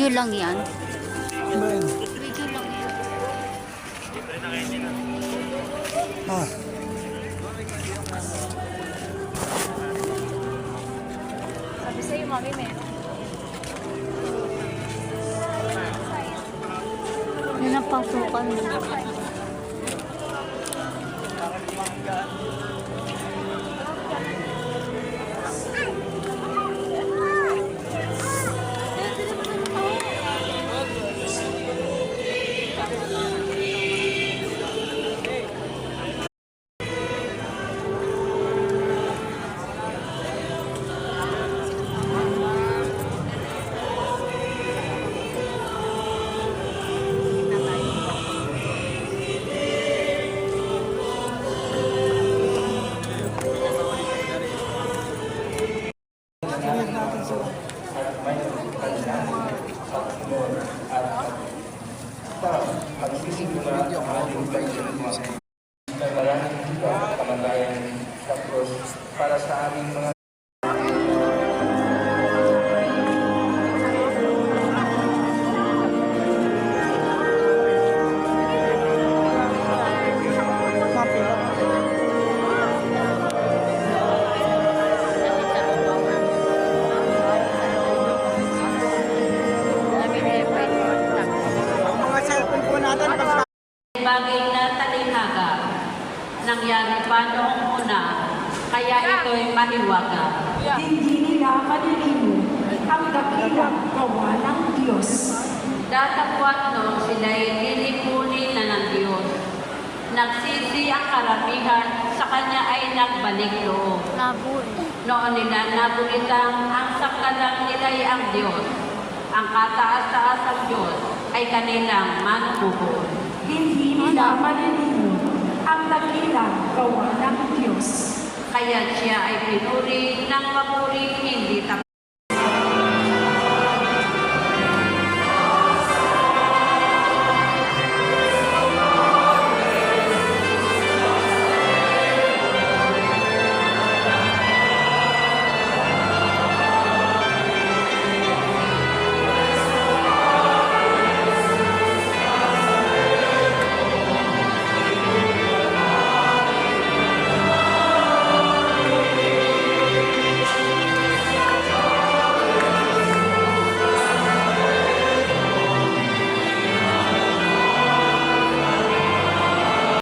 Video lang yan. Ben. Video lang yan. Ah. Sabi sa'yo, mami, meron. Yan ang pasukan mo. Para sa aming mga Mga cellphone po natin, basta Bagay na talihhaga, nangyari pa noong una, kaya ito'y mahiwaga. Hindi nila malilimu ang dakilang gawa ng Diyos. Datapwat noong sila'y lilipunin na ng Diyos. Nagsisi ang karamihan, sa Kanya ay nagbalik loob. Labo eh. Noon nila nabulitang ang sakalang nila'y ang Diyos. Ang kataas-taas ang Diyos ay kanilang manububuo. Hindi nila malilimu ang dakilang gawa ng Diyos. Kaya siya ay pinuri ng papuri hindi tapos.